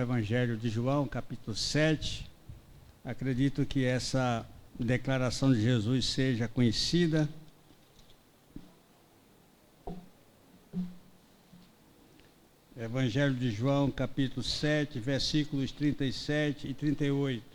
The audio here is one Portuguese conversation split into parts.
Evangelho de João, capítulo 7. Acredito que essa declaração de Jesus seja conhecida. Evangelho de João, capítulo 7, versículos 37 e 38.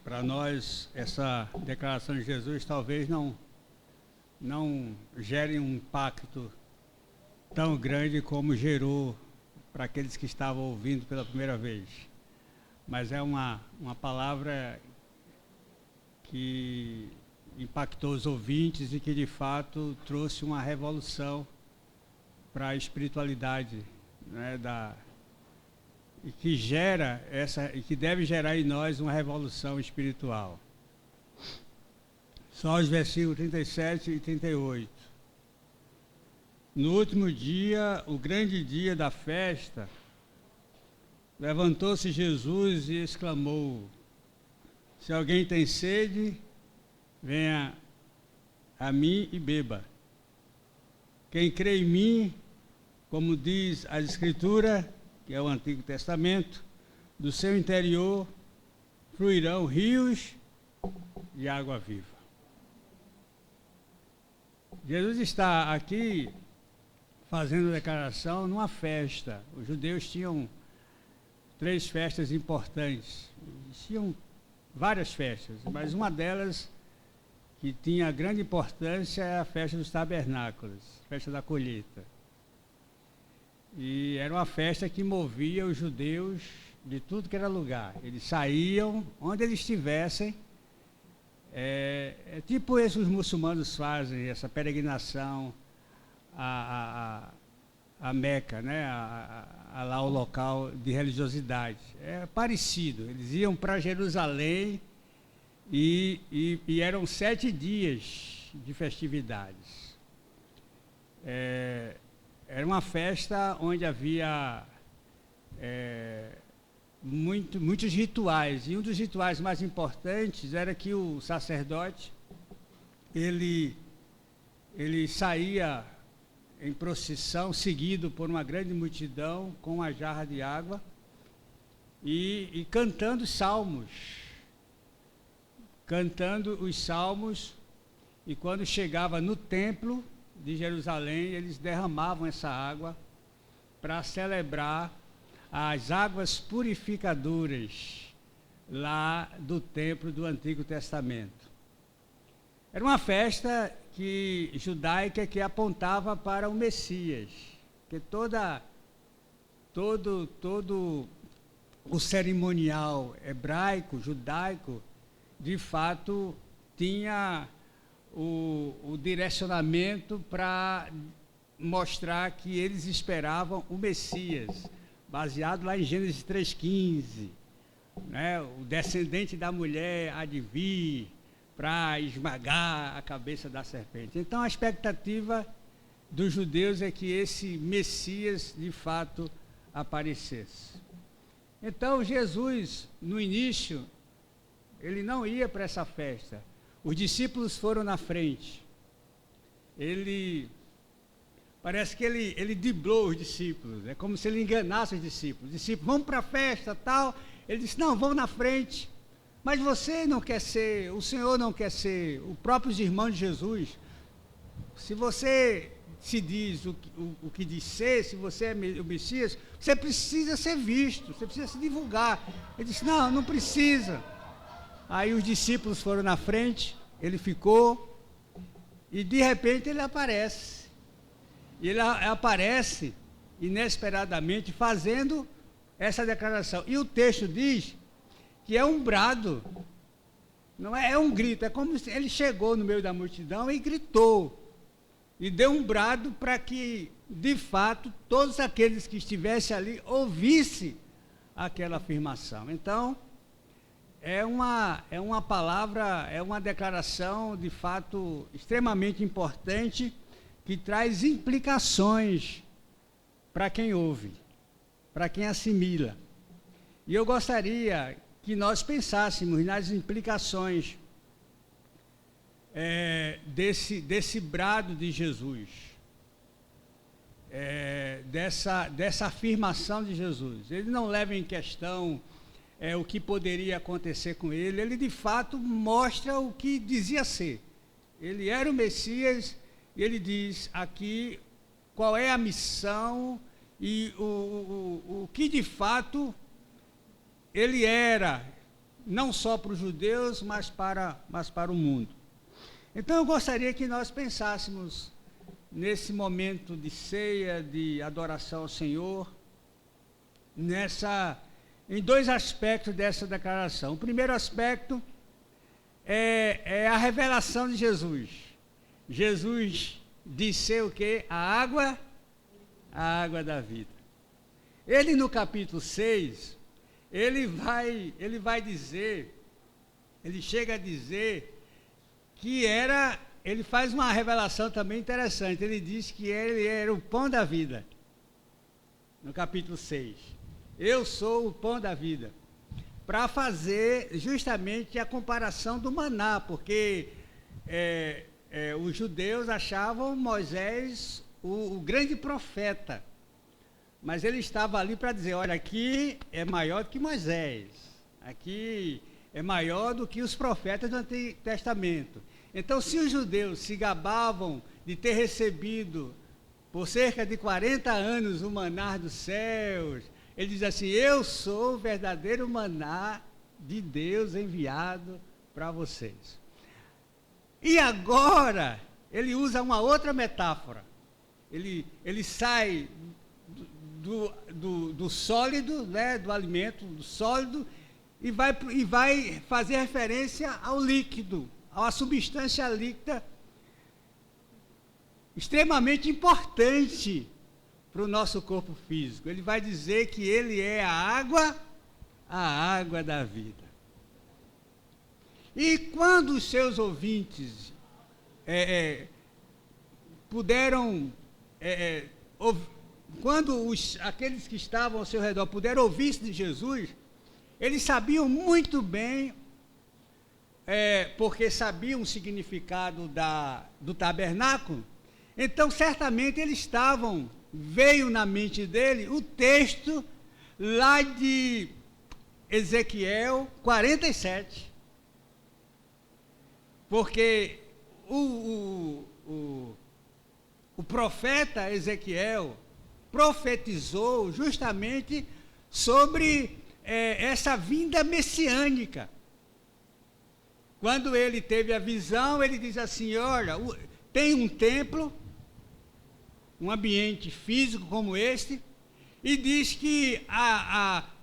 Para nós, essa declaração de Jesus talvez não gere um impacto tão grande como gerou para aqueles que estavam ouvindo pela primeira vez. Mas é uma palavra que impactou os ouvintes e que, de fato, trouxe uma revolução para a espiritualidade, né, e que deve gerar em nós uma revolução espiritual. Só os versículos 37 e 38. No último dia, o grande dia da festa, levantou-se Jesus e exclamou: se alguém tem sede, venha a mim e beba. Quem crê em mim, como diz a Escritura, que é o Antigo Testamento, do seu interior fluirão rios de água viva. Jesus está aqui fazendo declaração numa festa. Os judeus tinham 3 festas importantes. Tinham várias festas, mas uma delas que tinha grande importância é a festa dos tabernáculos, festa da colheita. E era uma festa que movia os judeus de tudo que era lugar. Eles saíam, onde eles estivessem. Tipo esses os muçulmanos fazem, essa peregrinação a Meca, né? Lá o local de religiosidade. É parecido. Eles iam para Jerusalém e eram 7 dias de festividades. Era uma festa onde havia muitos rituais. E um dos rituais mais importantes era que o sacerdote, ele saía em procissão, seguido por uma grande multidão, com uma jarra de água, e cantando salmos. Cantando os salmos, e quando chegava no templo de Jerusalém, eles derramavam essa água para celebrar as águas purificadoras lá do templo do Antigo Testamento. Era uma festa judaica que apontava para o Messias, que todo o cerimonial hebraico, judaico, de fato tinha o direcionamento para mostrar que eles esperavam o Messias, baseado lá em Gênesis 3,15, né? O descendente da mulher há de vir para esmagar a cabeça da serpente. Então a expectativa dos judeus é que esse Messias de fato aparecesse. Então Jesus, no início, ele não ia para essa festa. Os discípulos foram na frente. Parece que ele driblou os discípulos. É como se ele enganasse os discípulos. Os discípulos, vamos para a festa, tal. Ele disse, não, vão na frente. Mas você não quer ser, o Senhor não quer ser, os próprios irmãos de Jesus. Se você se diz o que diz ser, se você é o Messias, você precisa ser visto, você precisa se divulgar. Ele disse, não precisa. Aí os discípulos foram na frente, ele ficou, e de repente ele aparece. E ele aparece inesperadamente fazendo essa declaração. E o texto diz que é um brado, não é um grito, é como se ele chegou no meio da multidão e gritou. E deu um brado para que, de fato, todos aqueles que estivessem ali ouvissem aquela afirmação. Então, é uma palavra, é uma declaração, de fato, extremamente importante, que traz implicações para quem ouve, para quem assimila. E eu gostaria que nós pensássemos nas implicações desse brado de Jesus, dessa afirmação de Jesus. Ele não leva em questão o que poderia acontecer com ele, ele de fato mostra o que dizia ser. Ele era o Messias e ele diz aqui qual é a missão e o que de fato ele era, não só para os judeus, mas para o mundo. Então eu gostaria que nós pensássemos nesse momento de ceia, de adoração ao Senhor, em dois aspectos dessa declaração. O primeiro aspecto é a revelação de Jesus. Jesus disse o quê? A água da vida. Ele no capítulo 6, ele vai dizer, ele chega a dizer que ele faz uma revelação também interessante. Ele diz que ele era o pão da vida, no capítulo 6. Eu sou o pão da vida. Para fazer justamente a comparação do maná, porque os judeus achavam Moisés o grande profeta. Mas ele estava ali para dizer, olha, aqui é maior do que Moisés. Aqui é maior do que os profetas do Antigo Testamento. Então, se os judeus se gabavam de ter recebido por cerca de 40 anos o maná dos céus, ele diz assim, eu sou o verdadeiro maná de Deus enviado para vocês. E agora, ele usa uma outra metáfora. Ele sai do sólido, né, do alimento, do sólido, e vai fazer referência ao líquido, a uma substância líquida extremamente importante para o nosso corpo físico. Ele vai dizer que ele é a água da vida. E quando os seus ouvintes puderam, quando aqueles que estavam ao seu redor puderam ouvir isso de Jesus, eles sabiam muito bem, porque sabiam o significado do tabernáculo. Então, certamente, veio na mente dele o texto lá de Ezequiel 47. Porque o profeta Ezequiel profetizou justamente sobre essa vinda messiânica. Quando ele teve a visão, ele diz assim, olha, tem um templo, um ambiente físico como este, e diz que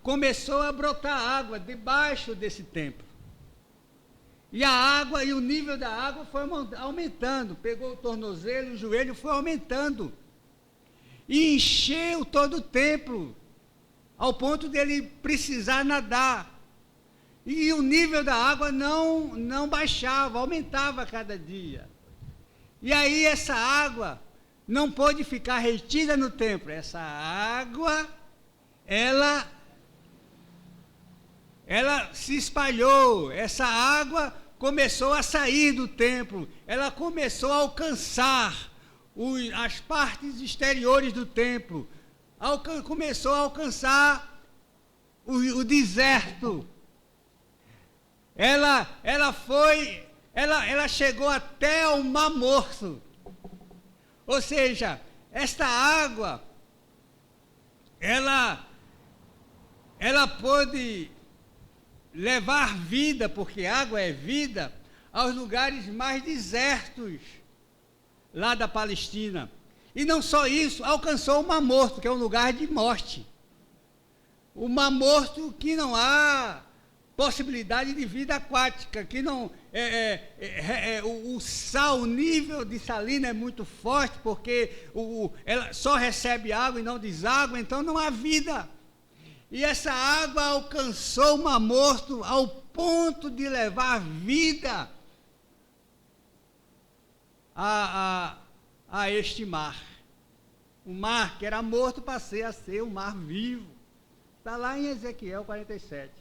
começou a brotar água debaixo desse templo. E a água, e o nível da água foi aumentando, pegou o tornozelo, o joelho, foi aumentando. E encheu todo o templo, ao ponto dele precisar nadar. E o nível da água não baixava, aumentava a cada dia. E aí essa água não pôde ficar retida no templo. Essa água, ela se espalhou. Essa água começou a sair do templo. Ela começou a alcançar as partes exteriores do templo. Começou a alcançar o deserto. Ela chegou até o Mar Morto. Ou seja, esta água, ela pôde levar vida, porque água é vida, aos lugares mais desertos lá da Palestina. E não só isso, alcançou o Mar Morto, que é um lugar de morte. O Mar Morto que não há possibilidade de vida aquática, que não o sal, o nível de salina é muito forte, porque ela só recebe água e não deságua, então não há vida. E essa água alcançou o Mar Morto ao ponto de levar vida a este mar. O mar que era morto passou a ser um mar vivo. Está lá em Ezequiel 47.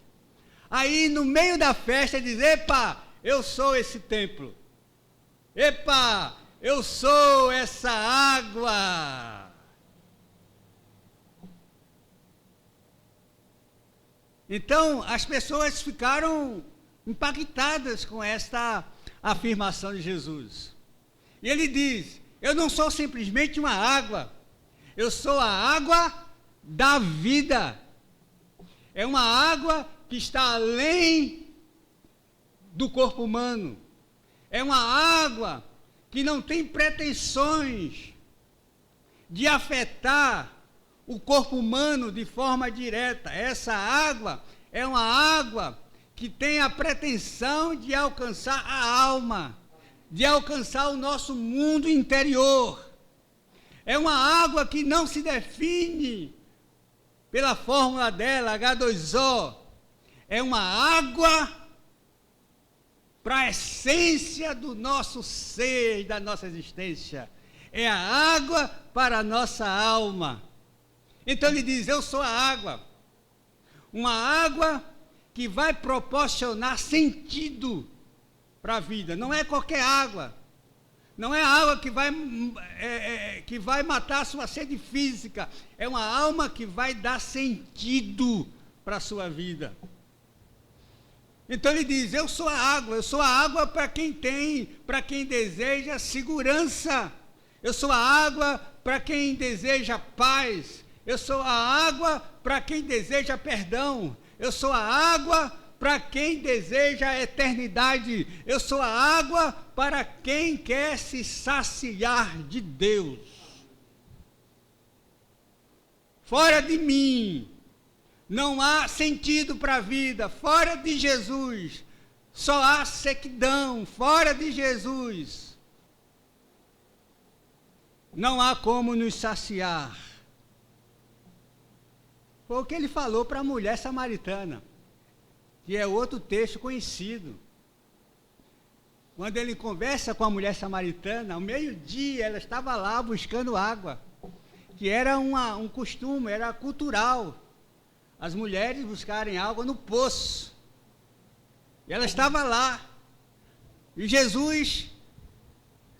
Aí, no meio da festa, ele diz: epa, eu sou esse templo. Epa, eu sou essa água. Então, as pessoas ficaram impactadas com esta afirmação de Jesus. E ele diz: eu não sou simplesmente uma água, eu sou a água da vida. É uma água que está além do corpo humano. É uma água que não tem pretensões de afetar o corpo humano de forma direta. Essa água é uma água que tem a pretensão de alcançar a alma, de alcançar o nosso mundo interior. É uma água que não se define pela fórmula dela, H2O. É uma água para a essência do nosso ser, da nossa existência. É a água para a nossa alma. Então ele diz: eu sou a água. Uma água que vai proporcionar sentido para a vida. Não é qualquer água. Não é a água que vai matar a sua sede física. É uma alma que vai dar sentido para a sua vida. Então ele diz: eu sou a água para quem deseja segurança. Eu sou a água para quem deseja paz. Eu sou a água para quem deseja perdão. Eu sou a água para quem deseja a eternidade. Eu sou a água para quem quer se saciar de Deus. Fora de mim não há sentido para a vida. Fora de Jesus só há sequidão. Fora de Jesus não há como nos saciar. Foi o que ele falou para a mulher samaritana, que é outro texto conhecido. Quando ele conversa com a mulher samaritana, ao meio-dia ela estava lá buscando água, que era um costume, era cultural, as mulheres buscarem água no poço. E ela estava lá, e Jesus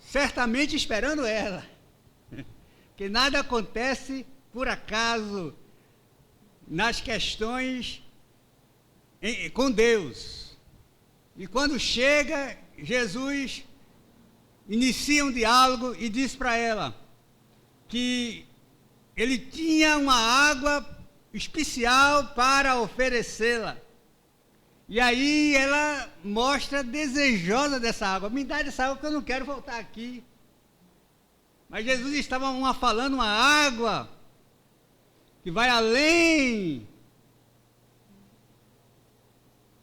certamente esperando ela, que nada acontece por acaso nas questões com Deus. E quando chega, Jesus inicia um diálogo e diz para ela que ele tinha uma água especial para oferecê-la. E aí ela mostra desejosa dessa água. Me dá essa água que eu não quero voltar aqui. Mas Jesus estava falando uma água que vai além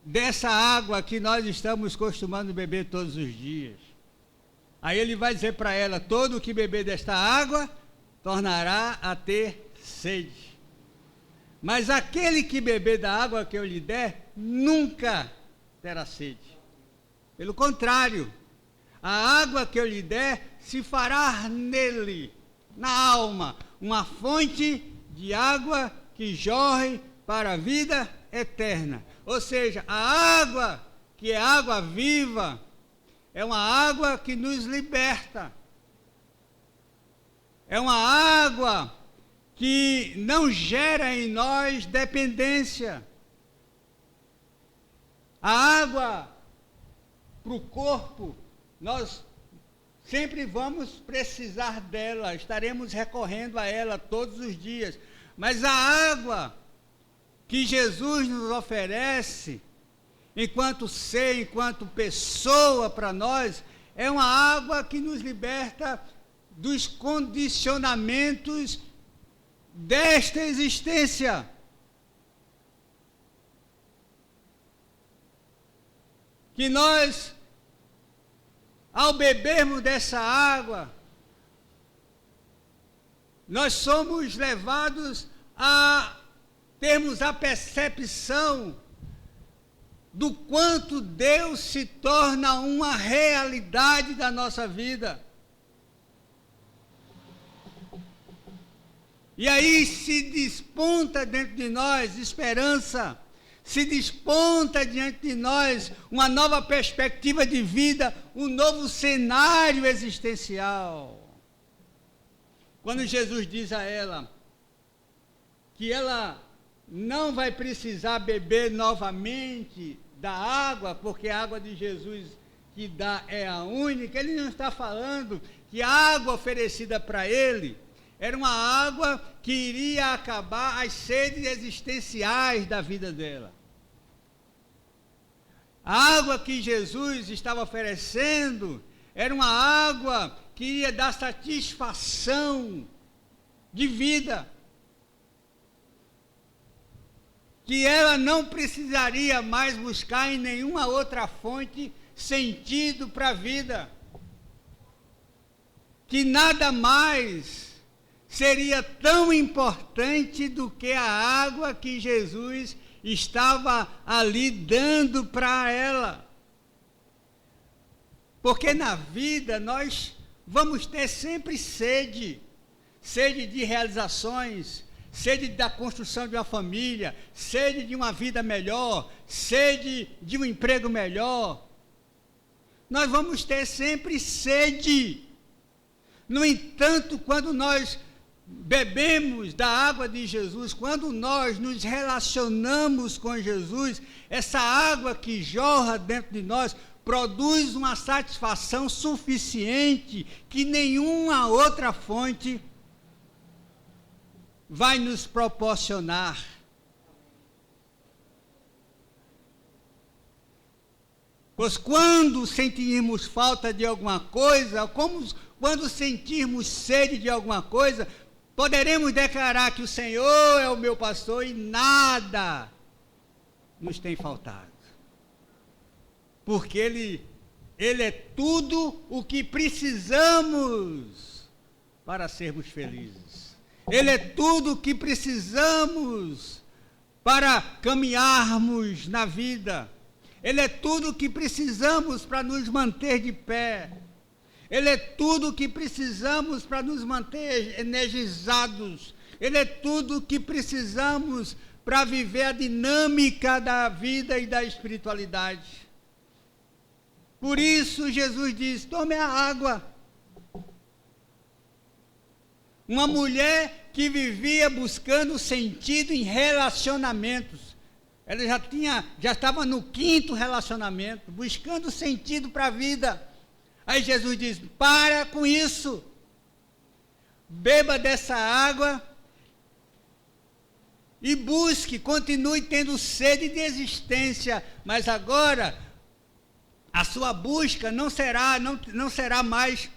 dessa água que nós estamos costumando beber todos os dias. Aí ele vai dizer para ela: todo que beber desta água tornará a ter sede. Mas aquele que beber da água que eu lhe der, nunca terá sede. Pelo contrário, a água que eu lhe der se fará nele, na alma, uma fonte de água que jorre para a vida eterna. Ou seja, a água que é água viva é uma água que nos liberta. É uma água que não gera em nós dependência. A água para o corpo, nós sempre vamos precisar dela, estaremos recorrendo a ela todos os dias. Mas a água que Jesus nos oferece, enquanto ser, enquanto pessoa para nós, é uma água que nos liberta dos condicionamentos desta existência. Que nós, ao bebermos dessa água, nós somos levados a termos a percepção do quanto Deus se torna uma realidade da nossa vida. E aí se desponta dentro de nós esperança, se desponta diante de nós uma nova perspectiva de vida, um novo cenário existencial. Quando Jesus diz a ela que ela não vai precisar beber novamente da água, porque a água de Jesus que dá é a única, ele não está falando que a água oferecida para ele era uma água que iria acabar as sedes existenciais da vida dela. A água que Jesus estava oferecendo era uma água que iria dar satisfação de vida, que ela não precisaria mais buscar em nenhuma outra fonte sentido para a vida, que nada mais seria tão importante do que a água que Jesus estava ali dando para ela. Porque na vida nós vamos ter sempre sede de realizações, sede da construção de uma família, sede de uma vida melhor, sede de um emprego melhor. Nós vamos ter sempre sede. No entanto, quando nós bebemos da água de Jesus, quando nós nos relacionamos com Jesus, essa água que jorra dentro de nós produz uma satisfação suficiente que nenhuma outra fonte vai nos proporcionar. Pois quando sentirmos falta de alguma coisa, quando sentirmos sede de alguma coisa, poderemos declarar que o Senhor é o meu pastor e nada nos tem faltado. Porque Ele é tudo o que precisamos para sermos felizes. Ele é tudo o que precisamos para caminharmos na vida. Ele é tudo o que precisamos para nos manter de pé. Ele é tudo o que precisamos para nos manter energizados. Ele é tudo o que precisamos para viver a dinâmica da vida e da espiritualidade. Por isso Jesus diz: tome a água. Uma mulher que vivia buscando sentido em relacionamentos. Ela já estava no 5º relacionamento, buscando sentido para a vida. Aí Jesus diz: para com isso, beba dessa água e busque, continue tendo sede de existência, mas agora a sua busca não será mais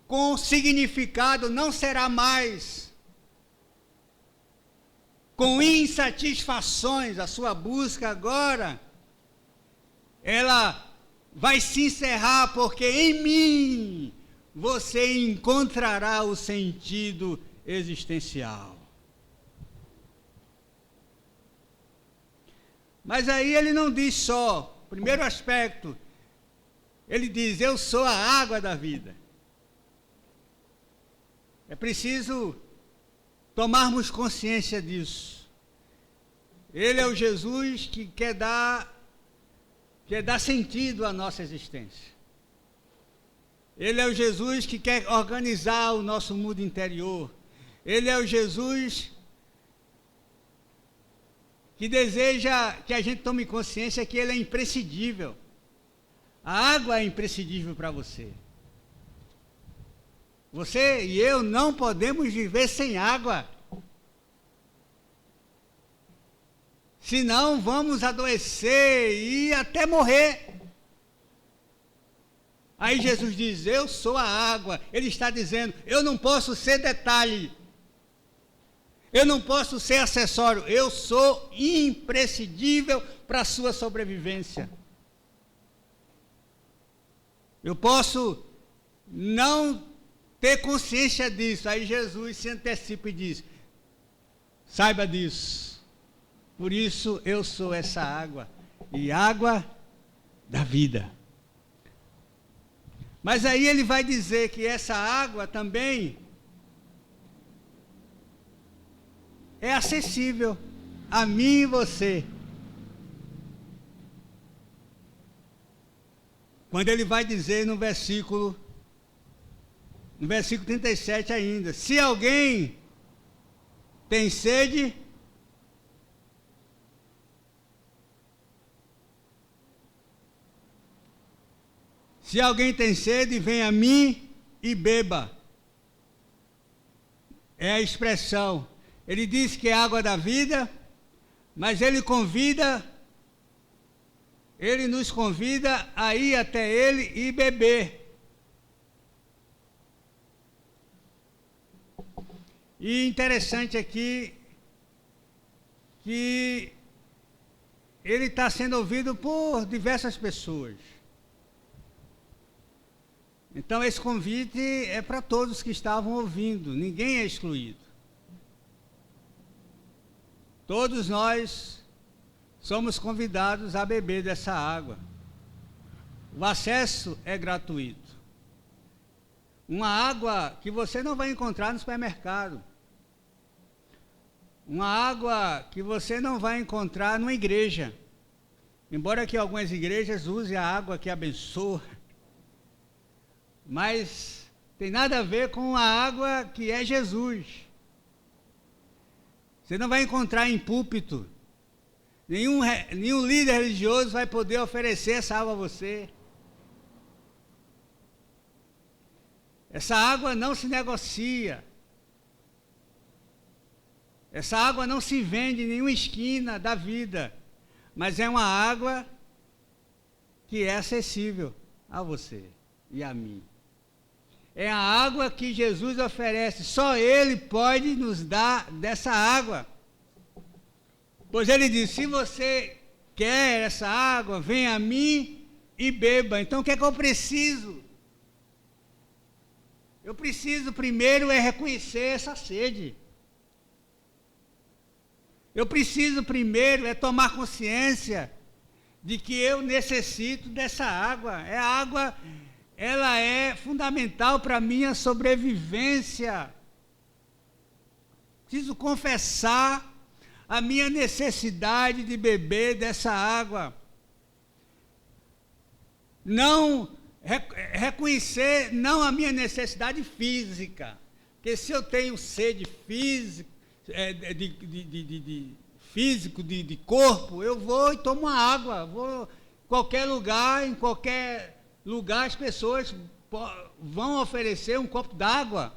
com significado, não será mais com insatisfações. A sua busca agora, ela vai se encerrar, porque em mim você encontrará o sentido existencial. Mas aí ele não diz só, primeiro aspecto, ele diz: eu sou a água da vida. É preciso tomarmos consciência disso. Ele é o Jesus que quer dar sentido à nossa existência. Ele é o Jesus que quer organizar o nosso mundo interior. Ele é o Jesus que deseja que a gente tome consciência que ele é imprescindível. A água é imprescindível para você. Você e eu não podemos viver sem água. Senão vamos adoecer e até morrer. Aí Jesus diz: eu sou a água. Ele está dizendo: eu não posso ser detalhe. Eu não posso ser acessório. Eu sou imprescindível para a sua sobrevivência. Eu posso não ter consciência disso. Aí Jesus se antecipa e diz: saiba disso. Por isso eu sou essa água, e água da vida. Mas aí ele vai dizer que essa água também é acessível a mim e você. Quando ele vai dizer no versículo 37 ainda, se alguém tem sede, vem a mim e beba. É a expressão. Ele diz que é água da vida, mas ele nos convida a ir até ele e beber. E interessante aqui que ele está sendo ouvido por diversas pessoas. Então esse convite é para todos que estavam ouvindo, ninguém é excluído. Todos nós somos convidados a beber dessa água. O acesso é gratuito. Uma água que você não vai encontrar no supermercado. Uma água que você não vai encontrar numa igreja. Embora que algumas igrejas usem a água que abençoa, mas tem nada a ver com a água que é Jesus. Você não vai encontrar em púlpito. Nenhum líder religioso vai poder oferecer essa água a você. Essa água não se negocia. Essa água não se vende em nenhuma esquina da vida. Mas é uma água que é acessível a você e a mim. É a água que Jesus oferece. Só Ele pode nos dar dessa água. Pois Ele diz, se você quer essa água, venha a mim e beba. Então o que é que eu preciso? Eu preciso primeiro é reconhecer essa sede. Eu preciso primeiro é tomar consciência de que eu necessito dessa água. A água, ela é fundamental para a minha sobrevivência. Preciso confessar a minha necessidade de beber dessa água. Não reconhecer não a minha necessidade física, porque se eu tenho sede física, de corpo, eu vou e tomo uma água, vou em qualquer lugar as pessoas vão oferecer um copo d'água.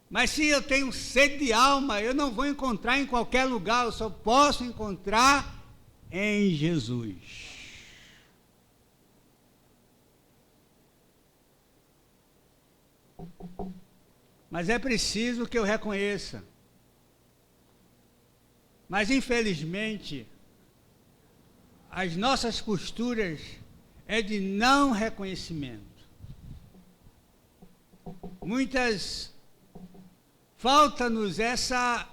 Mas se eu tenho sede de alma, eu não vou encontrar em qualquer lugar, eu só posso encontrar em Jesus. Mas é preciso que eu reconheça. Mas, infelizmente, as nossas posturas é de não reconhecimento. Falta-nos essa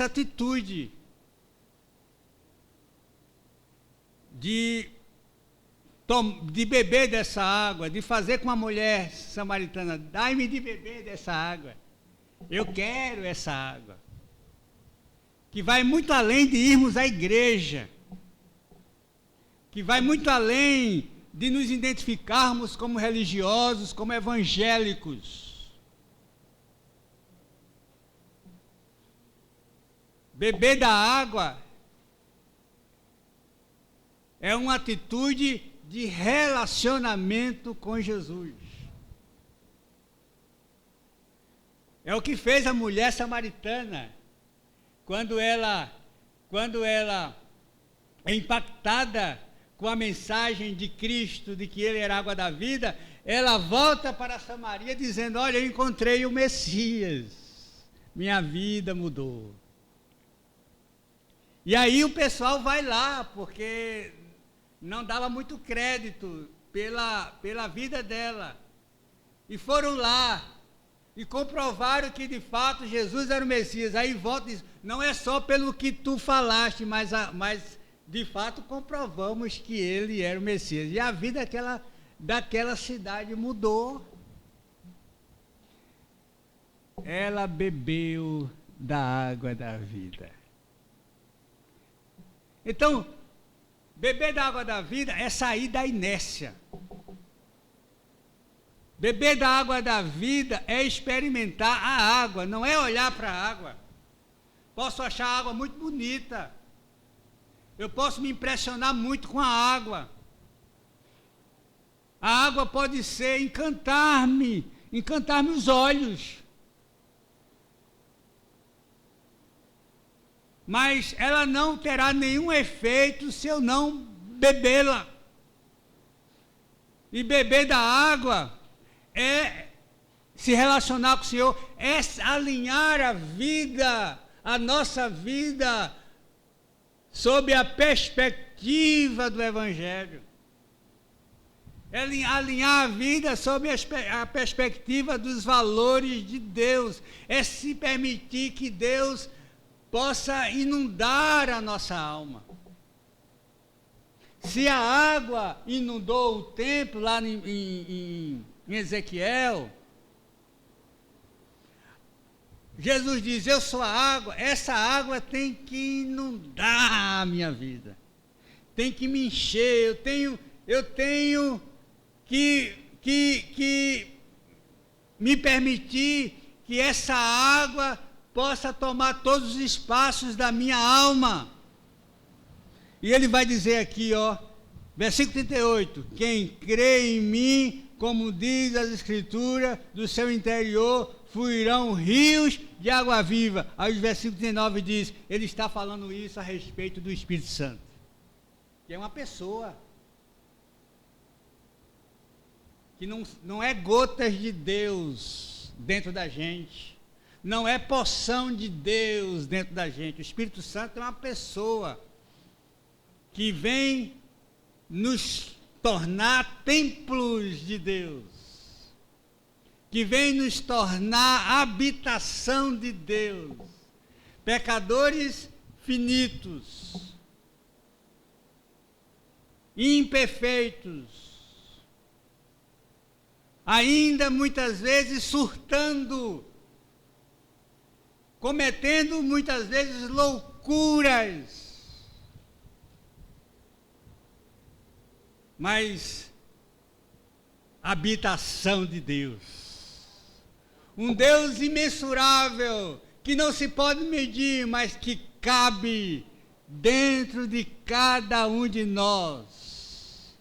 atitude de beber dessa água, de fazer com a mulher samaritana, dai-me de beber dessa água. Eu quero essa água. Que vai muito além de irmos à igreja. Que vai muito além de nos identificarmos como religiosos, como evangélicos. Beber da água é uma atitude de relacionamento com Jesus. É o que fez a mulher samaritana, quando ela é impactada com a mensagem de Cristo, de que Ele era a água da vida, ela volta para Samaria dizendo, olha, eu encontrei o Messias, minha vida mudou. E aí o pessoal vai lá, porque não dava muito crédito pela vida dela. E foram lá e comprovaram que de fato Jesus era o Messias. Aí volta e diz, não é só pelo que tu falaste, mas de fato comprovamos que ele era o Messias. E a vida daquela cidade mudou. ela bebeu da água da vida. Então, beber da água da vida é sair da inércia. Beber da água da vida é experimentar a água, não é olhar para a água. Posso achar a água muito bonita. Eu posso me impressionar muito com a água. A água pode ser encantar-me os olhos. Mas ela não terá nenhum efeito se eu não bebê-la. E beber da água é se relacionar com o Senhor, é alinhar a vida, a nossa vida, sob a perspectiva do Evangelho. É alinhar a vida sob a perspectiva dos valores de Deus. É se permitir que Deus possa inundar a nossa alma. Se a água inundou o templo lá em Ezequiel, Jesus diz, eu sou a água, essa água tem que inundar a minha vida, tem que me encher, eu tenho que me permitir que essa água possa tomar todos os espaços da minha alma. E ele vai dizer aqui, versículo 38, quem crê em mim, como diz as Escrituras, do seu interior fluirão rios de água viva. Aí o versículo 39 diz, ele está falando isso a respeito do Espírito Santo, que é uma pessoa, que não é gotas de Deus dentro da gente, não é porção de Deus dentro da gente. O Espírito Santo é uma pessoa que vem nos tornar templos de Deus, que vem nos tornar habitação de Deus, pecadores finitos, imperfeitos, ainda muitas vezes surtando, cometendo muitas vezes loucuras, mas habitação de Deus, um Deus imensurável, que não se pode medir, mas que cabe dentro de cada um de nós,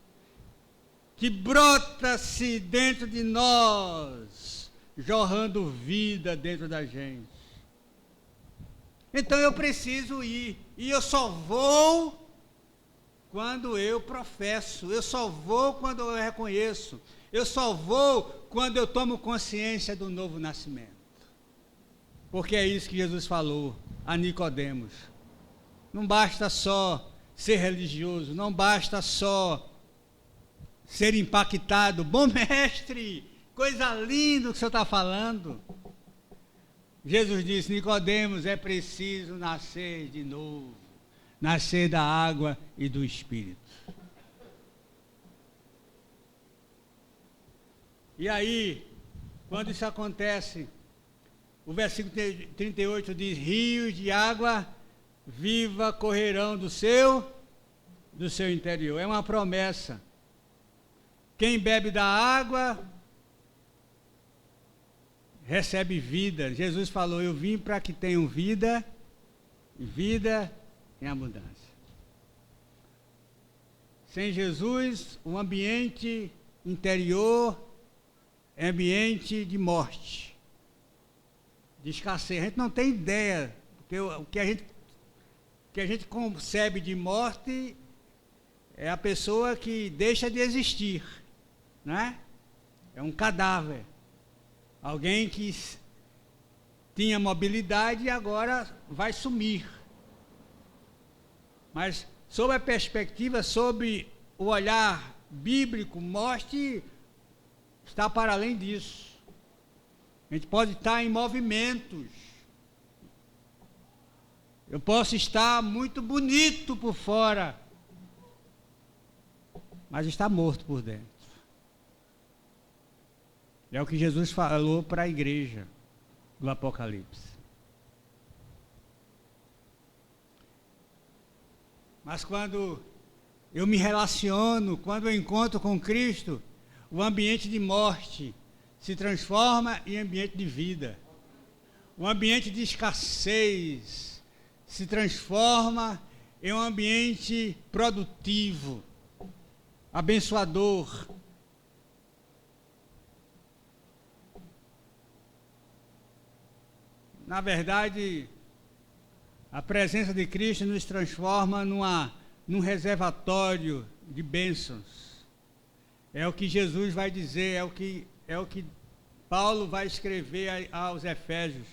que brota-se dentro de nós, jorrando vida dentro da gente. Então eu preciso ir, e eu só vou quando eu professo, eu só vou quando eu reconheço, eu só vou quando eu tomo consciência do novo nascimento. Porque é isso que Jesus falou a Nicodemos. Não basta só ser religioso, não basta só ser impactado. Bom mestre, coisa linda que o senhor está falando. Jesus disse, Nicodemos, é preciso nascer de novo, nascer da água e do Espírito. E aí, quando isso acontece, o versículo 38 diz, rios de água viva correrão do seu interior. É uma promessa. Quem bebe da água recebe vida. Jesus falou, eu vim para que tenham vida, e vida em abundância. Sem Jesus, o ambiente interior é ambiente de morte, de escassez. A gente não tem ideia, porque o que a gente concebe de morte é a pessoa que deixa de existir, né? É um cadáver. Alguém que tinha mobilidade e agora vai sumir. Mas, sob a perspectiva, sob o olhar bíblico, morte está para além disso. A gente pode estar em movimentos. Eu posso estar muito bonito por fora, mas está morto por dentro. É o que Jesus falou para a igreja. do Apocalipse. Mas quando eu me relaciono, quando eu encontro com Cristo, o ambiente de morte se transforma em ambiente de vida. O ambiente de escassez se transforma em um ambiente produtivo, abençoador. Na verdade, a presença de Cristo nos transforma num reservatório de bênçãos. É o que Jesus vai dizer, é o que Paulo vai escrever aos Efésios,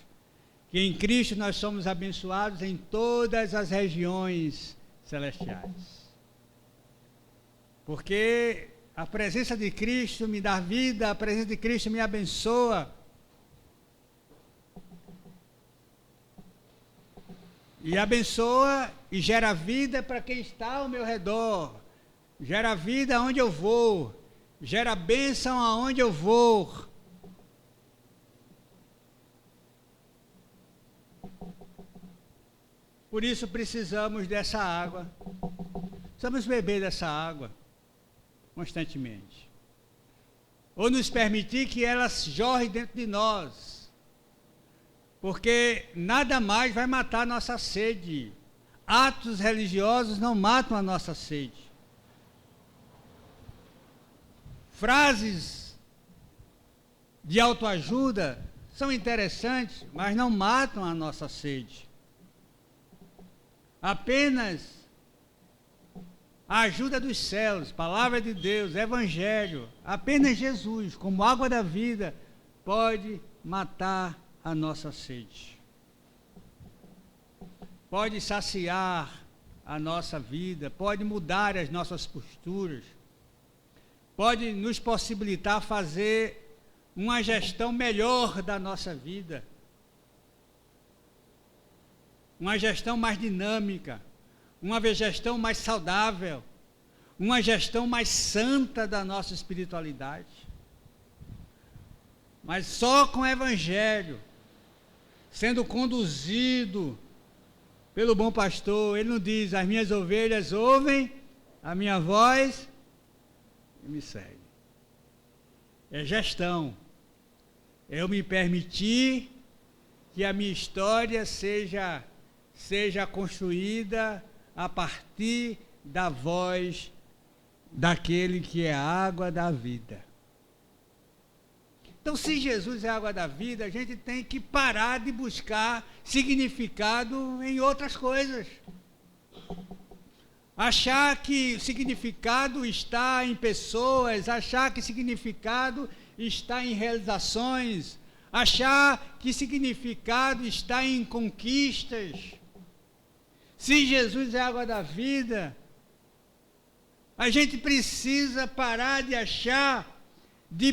que em Cristo nós somos abençoados em todas as regiões celestiais. Porque a presença de Cristo me dá vida, a presença de Cristo me abençoa. E abençoa e gera vida para quem está ao meu redor. Gera vida aonde eu vou. Gera bênção aonde eu vou. Por isso precisamos dessa água. Precisamos beber dessa água constantemente. Ou nos permitir que ela jorre dentro de nós. Porque nada mais vai matar a nossa sede. Atos religiosos não matam a nossa sede. Frases de autoajuda são interessantes, mas não matam a nossa sede. Apenas a ajuda dos céus, palavra de Deus, evangelho, apenas Jesus, como água da vida, pode matar a nossa sede. Pode saciar a nossa vida, pode mudar as nossas posturas, pode nos possibilitar fazer uma gestão melhor da nossa vida. Uma gestão mais dinâmica, uma gestão mais saudável, uma gestão mais santa da nossa espiritualidade. Mas só com o Evangelho, sendo conduzido pelo bom pastor, ele não diz, as minhas ovelhas ouvem a minha voz e me seguem. É gestão, é eu me permitir que a minha história seja construída a partir da voz daquele que é a água da vida. Então, se Jesus é a água da vida, a gente tem que parar de buscar significado em outras coisas. Achar que significado está em pessoas, achar que significado está em realizações, achar que significado está em conquistas. Se Jesus é a água da vida, a gente precisa parar de achar, de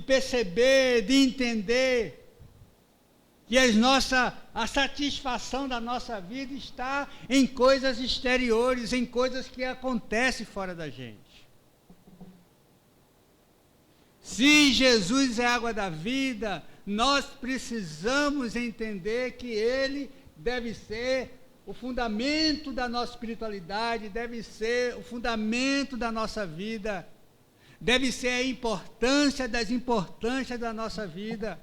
perceber, de entender que a satisfação da nossa vida está em coisas exteriores, em coisas que acontecem fora da gente. Se Jesus é a água da vida, nós precisamos entender que Ele deve ser o fundamento da nossa espiritualidade, deve ser o fundamento da nossa vida, deve ser a importância das importâncias da nossa vida.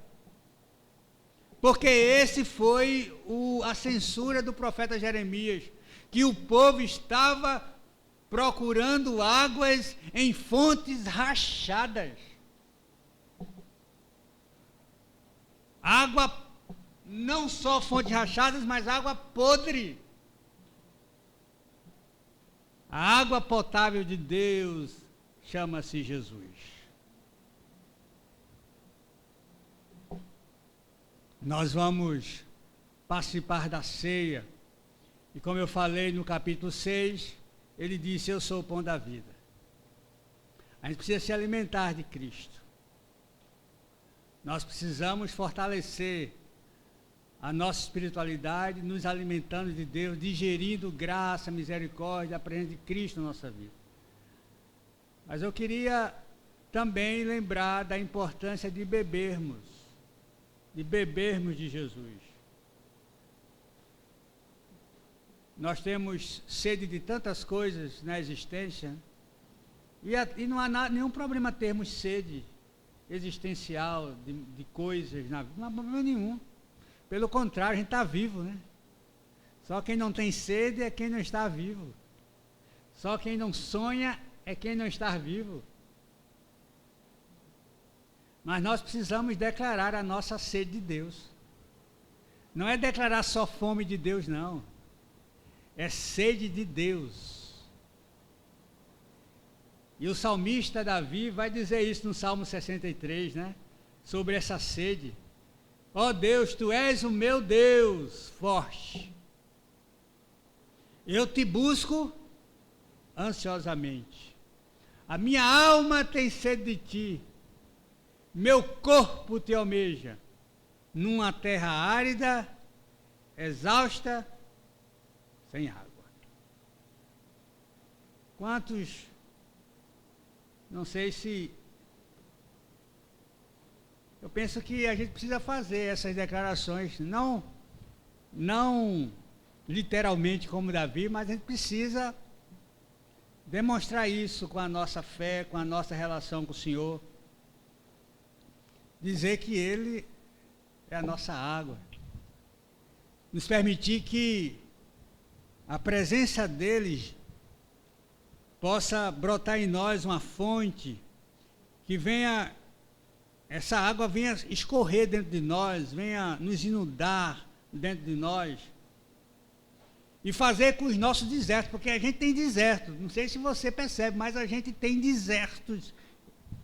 Porque esse foi a censura do profeta Jeremias, que o povo estava procurando águas em fontes rachadas. Água, não só fontes rachadas, mas água podre. A água potável de Deus chama-se Jesus. Nós vamos participar da ceia. E como eu falei no capítulo 6, ele disse, eu sou o pão da vida. A gente precisa se alimentar de Cristo. Nós precisamos fortalecer a nossa espiritualidade, nos alimentando de Deus, digerindo graça, misericórdia, a presença de Cristo na nossa vida. Mas eu queria também lembrar da importância de bebermos de bebermos de Jesus. Nós temos sede de tantas coisas na existência, e não há nenhum problema termos sede existencial de coisas na vida, não há problema nenhum. Pelo contrário, a gente está vivo, né? Só quem não tem sede é quem não está vivo. Só quem não sonha é quem não está vivo. Mas nós precisamos declarar a nossa sede de Deus. Não é declarar só fome de Deus, não. É sede de Deus. E o salmista Davi vai dizer isso no Salmo 63, né? Sobre essa sede. Ó Deus, Tu és o meu Deus forte. Eu te busco ansiosamente. A minha alma tem sede de Ti. Meu corpo Te almeja. Numa terra árida, exausta, sem água. Quantos, não sei se, eu penso que a gente precisa fazer essas declarações, não literalmente como Davi, mas a gente precisa demonstrar isso com a nossa fé, com a nossa relação com o Senhor. Dizer que Ele é a nossa água. Nos permitir que a presença deles possa brotar em nós uma fonte, que venha, essa água venha escorrer dentro de nós, venha nos inundar dentro de nós, e fazer com os nossos desertos, porque a gente tem desertos, não sei se você percebe, mas a gente tem desertos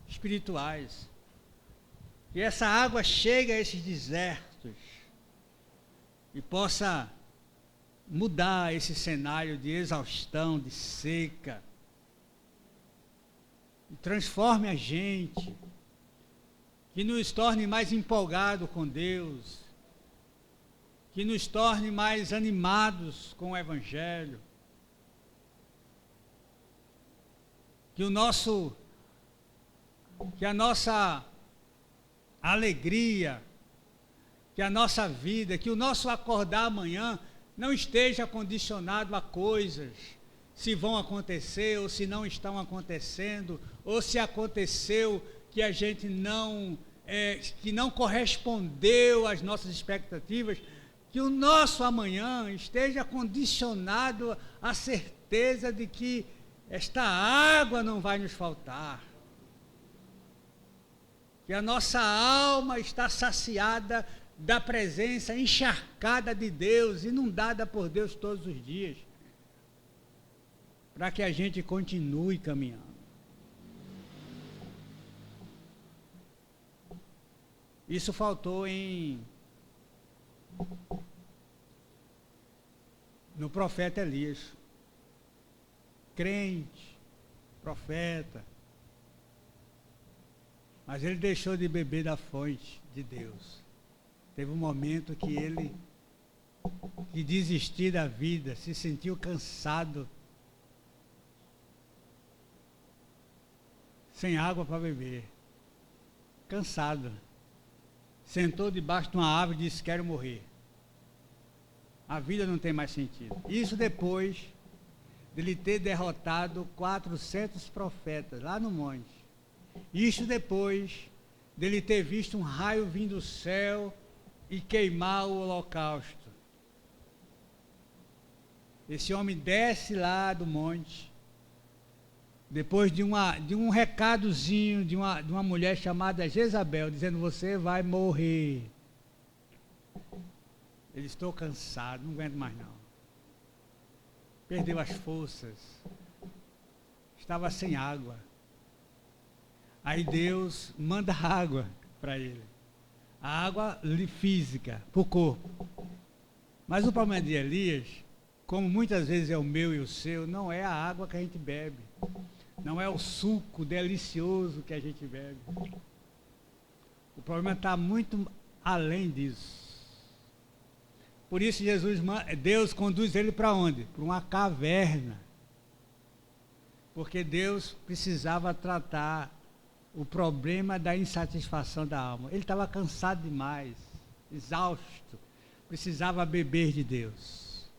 espirituais. Que essa água chegue a esses desertos e possa mudar esse cenário de exaustão, de seca, e transforme a gente, que nos torne mais empolgados com Deus, que nos torne mais animados com o Evangelho, que a nossa alegria, que a nossa vida, que o nosso acordar amanhã não esteja condicionado a coisas, se vão acontecer ou se não estão acontecendo, ou se aconteceu que a gente que não correspondeu às nossas expectativas, que o nosso amanhã esteja condicionado à certeza de que esta água não vai nos faltar, que a nossa alma está saciada da presença encharcada de Deus, inundada por Deus todos os dias, para que a gente continue caminhando. Isso faltou no profeta Elias. Crente, profeta, mas ele deixou de beber da fonte de Deus. Teve um momento que ele desistiu da vida, se sentiu cansado, sem água para beber, cansado. Sentou debaixo de uma árvore e disse: quero morrer. A vida não tem mais sentido. Isso depois dele ter derrotado 400 profetas lá no monte. Isso depois dele ter visto um raio vir do céu e queimar o holocausto. Esse homem desce lá do monte, depois de um recadozinho de uma mulher chamada Jezabel, dizendo: você vai morrer. Ele: estou cansado, não aguento mais não. Perdeu as forças, estava sem água. Aí Deus manda água para ele, a água física, para o corpo. Mas o problema de Elias, como muitas vezes é o meu e o seu, não é a água que a gente bebe, não é o suco delicioso que a gente bebe. O problema está muito além disso. Por isso Deus conduz ele para onde? Para uma caverna. Porque Deus precisava tratar o problema da insatisfação da alma. Ele estava cansado demais. exausto, precisava beber de Deus.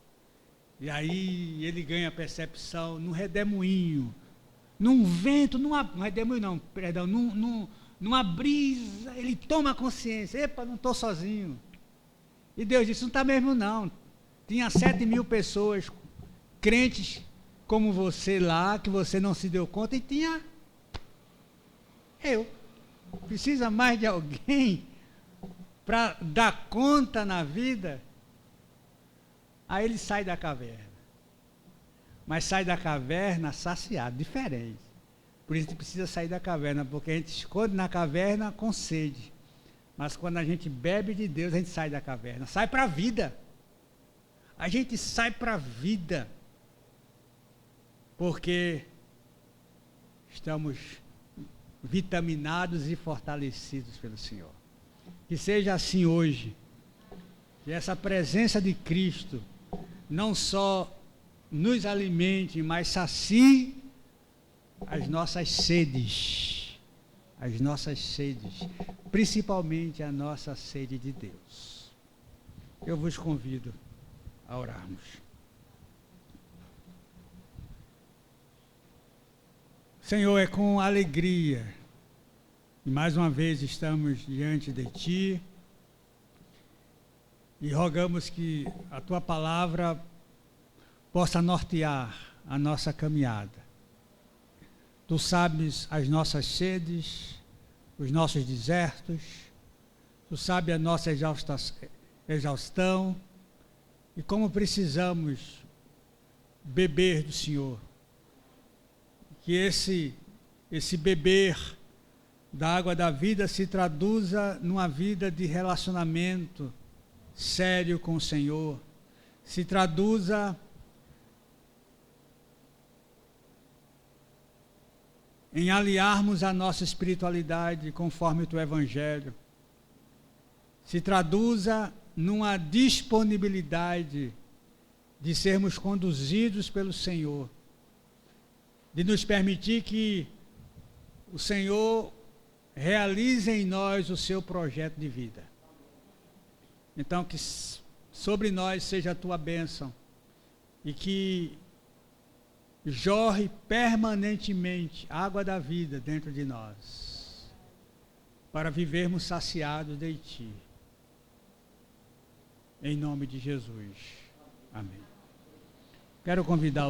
E aí ele ganha percepção num redemoinho, num vento, num redemoinho não, perdão, numa brisa, ele toma consciência, epa, não estou sozinho. E Deus disse, não está mesmo não. Tinha 7.000 pessoas, crentes como você lá, que você não se deu conta, e tinha eu. Precisa mais de alguém para dar conta na vida? Aí ele sai da caverna. Mas sai da caverna saciado, diferente. Por isso a gente precisa sair da caverna, porque a gente esconde na caverna com sede. Mas quando a gente bebe de Deus, a gente sai da caverna. Sai para a vida. A gente sai para a vida. Porque estamos vitaminados e fortalecidos pelo Senhor. Que seja assim hoje. Que essa presença de Cristo não só nos alimente, mas sacie as nossas sedes. As nossas sedes. Principalmente a nossa sede de Deus. Eu vos convido a orarmos. Senhor, é com alegria e mais uma vez estamos diante de Ti e rogamos que a Tua palavra possa nortear a nossa caminhada. Tu sabes as nossas sedes, os nossos desertos, Tu sabes a nossa exaustão e como precisamos beber do Senhor. Que esse beber da água da vida se traduza numa vida de relacionamento sério com o Senhor, se traduza em aliarmos a nossa espiritualidade conforme o Teu Evangelho, se traduza numa disponibilidade de sermos conduzidos pelo Senhor, de nos permitir que o Senhor realize em nós o seu projeto de vida. Então, que sobre nós seja a Tua bênção e que jorre permanentemente a água da vida dentro de nós, para vivermos saciados de Ti. Em nome de Jesus. Amém. Quero convidar